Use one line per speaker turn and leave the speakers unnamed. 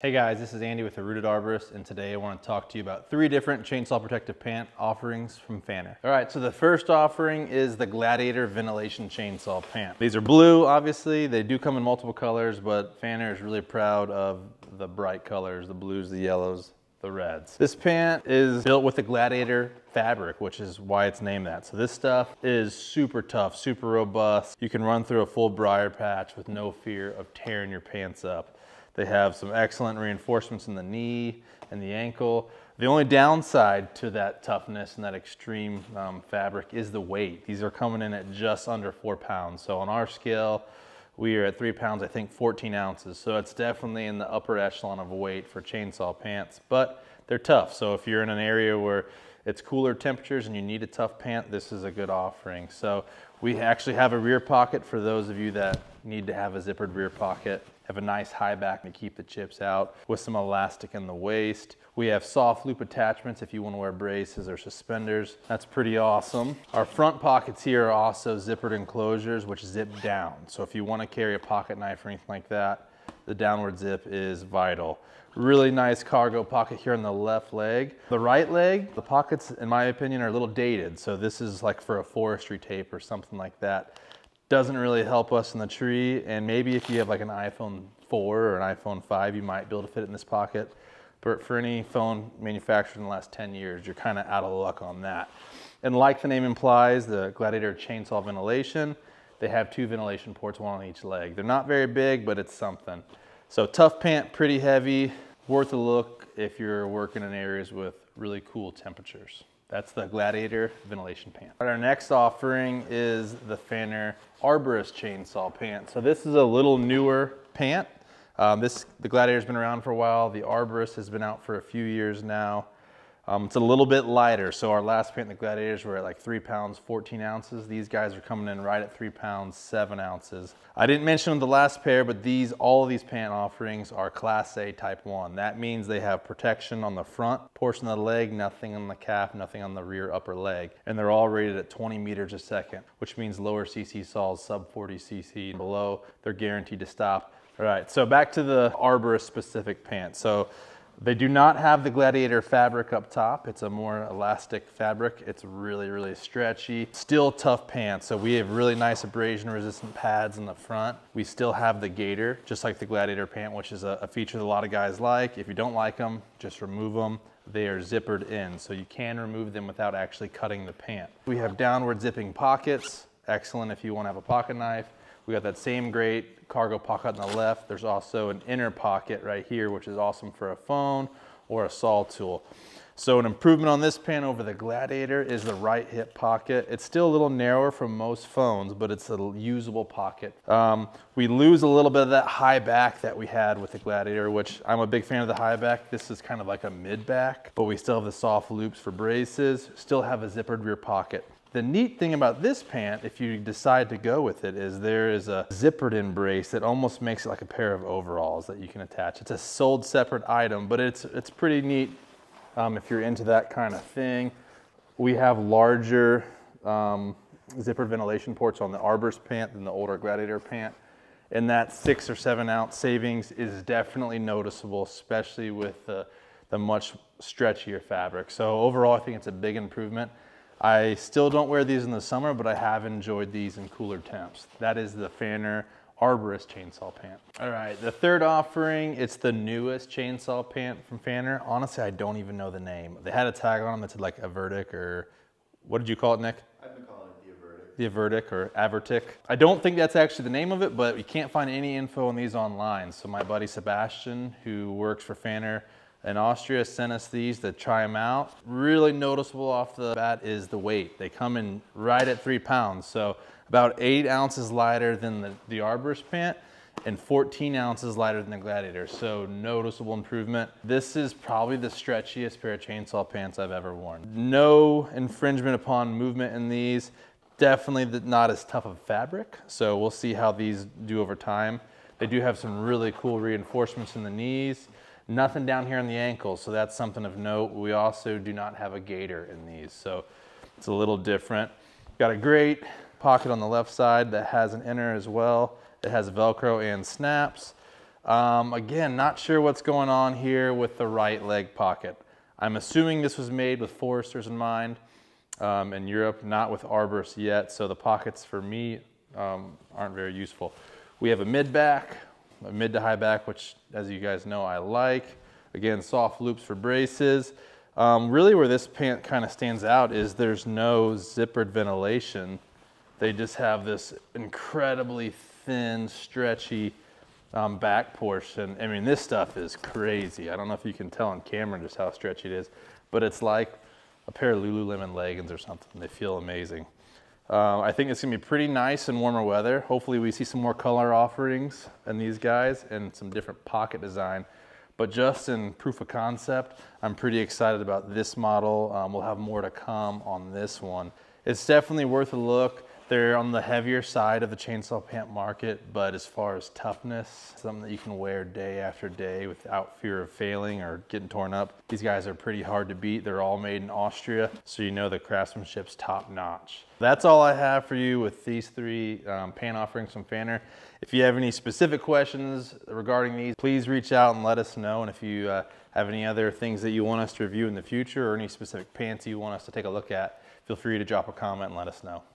Hey guys, this is Andy with the Rooted Arborist, and today I want to talk to you about 3 different chainsaw protective pant offerings from Pfanner. All right, so the first offering is the Gladiator ventilation chainsaw pant. These are blue, obviously. They do come in multiple colors, but Pfanner is really proud of the bright colors, the blues, the yellows, the reds. This pant is built with the Gladiator fabric, which is why it's named that. So this stuff is super tough, super robust. You can run through a full briar patch with no fear of tearing your pants up. They have some excellent reinforcements in the knee and the ankle. The only downside to that toughness and that extreme fabric is the weight. These are coming in at just under 4 pounds. So on our scale, we are at 3 pounds, I think 14 ounces. So it's definitely in the upper echelon of weight for chainsaw pants, but they're tough. So if you're in an area where it's cooler temperatures and you need a tough pant, this is a good offering. So we actually have a rear pocket for those of you that need to have a zippered rear pocket. Have a nice high back to keep the chips out with some elastic in the waist. We have soft loop attachments if you want to wear braces or suspenders. That's pretty awesome. Our front pockets here are also zippered enclosures which zip down. So if you want to carry a pocket knife or anything like that, the downward zip is vital. Really nice cargo pocket here on the left leg. The right leg, the pockets in my opinion are a little dated. So this is like for a forestry tape or something like that. Doesn't really help us in the tree, and maybe if you have like an iPhone 4 or an iPhone 5, you might be able to fit it in this pocket. But for any phone manufactured in the last 10 years, you're kind of out of luck on that. And like the name implies, the Gladiator chainsaw ventilation, they have 2 ventilation ports, 1 on each leg. They're not very big, but it's something. So tough pant, pretty heavy, worth a look if you're working in areas with really cool temperatures. That's the Gladiator ventilation pant. Our next offering is the Pfanner Arborist chainsaw pant. So this is a little newer pant. The Gladiator's been around for a while. The Arborist has been out for a few years now. It's a little bit lighter. So our last pant, the Gladiators, were at like 3 pounds, 14 ounces. These guys are coming in right at 3 pounds, 7 ounces. I didn't mention the last pair, but all of these pant offerings are Class A Type 1. That means they have protection on the front portion of the leg, nothing on the calf, nothing on the rear upper leg. And they're all rated at 20 meters a second, which means lower CC saws, sub 40 CC and below, they're guaranteed to stop. All right, so back to the Arborist specific pant. So they do not have the Gladiator fabric up top. It's a more elastic fabric. It's really, really stretchy. Still tough pants. So we have really nice abrasion resistant pads in the front. We still have the gaiter, just like the Gladiator pant, which is a feature that a lot of guys like. If you don't like them, just remove them. They are zippered in, so you can remove them without actually cutting the pant. We have downward zipping pockets. Excellent if you want to have a pocket knife. We got that same great cargo pocket on the left. There's also an inner pocket right here, which is awesome for a phone or a saw tool. So an improvement on this pant over the Gladiator is the right hip pocket. It's still a little narrower from most phones, but it's a usable pocket. We lose a little bit of that high back that we had with the Gladiator, which I'm a big fan of the high back. This is kind of like a mid back, but we still have the soft loops for braces, still have a zippered rear pocket. The neat thing about this pant, if you decide to go with it, is there is a zippered in brace that almost makes it like a pair of overalls that you can attach. It's a sold separate item, but it's pretty neat if you're into that kind of thing. We have larger zippered ventilation ports on the Arborist pant than the older Gladiator pant. And that 6 or 7 ounce savings is definitely noticeable, especially with the much stretchier fabric. So overall, I think it's a big improvement. I still don't wear these in the summer, but I have enjoyed these in cooler temps. That is the Pfanner Arborist chainsaw pant. All right, the third offering, it's the newest chainsaw pant from Pfanner. Honestly, I don't even know the name. They had a tag on them that said like Avertic, or what did you call it, Nick?
I've been calling it the Avertic.
The Avertic or Avertic. I don't think that's actually the name of it, but you can't find any info on these online. So my buddy Sebastian, who works for Pfanner in Austria, sent us these to try them out. Really noticeable off the bat is the weight. They come in right at 3 pounds. So about 8 ounces lighter than the Arborist pant and 14 ounces lighter than the Gladiator. So noticeable improvement. This is probably the stretchiest pair of chainsaw pants I've ever worn. No infringement upon movement in these. Definitely not as tough of fabric. So we'll see how these do over time. They do have some really cool reinforcements in the knees. Nothing down here on the ankles, so that's something of note. We also do not have a gaiter in these, so it's a little different. Got a great pocket on the left side that has an inner as well. It has Velcro and snaps. Again, not sure what's going on here with the right leg pocket. I'm assuming this was made with foresters in mind in Europe, not with arborists yet, so the pockets for me aren't very useful. We have a mid back, a mid to high back, which as you guys know I like. Again, soft loops for braces. Really where this pant kind of stands out is there's no zippered ventilation. They just have this incredibly thin, stretchy back portion. I mean, this stuff is crazy. I don't know if you can tell on camera just how stretchy it is, but it's like a pair of Lululemon leggings or something. They feel amazing. I think it's gonna be pretty nice in warmer weather. Hopefully we see some more color offerings in these guys and some different pocket design. But just in proof of concept, I'm pretty excited about this model. We'll have more to come on this one. It's definitely worth a look. They're on the heavier side of the chainsaw pant market, but as far as toughness, something that you can wear day after day without fear of failing or getting torn up. These guys are pretty hard to beat. They're all made in Austria, so you know the craftsmanship's top notch. That's all I have for you with these three pant offerings from Pfanner. If you have any specific questions regarding these, please reach out and let us know. And if you have any other things that you want us to review in the future or any specific pants you want us to take a look at, feel free to drop a comment and let us know.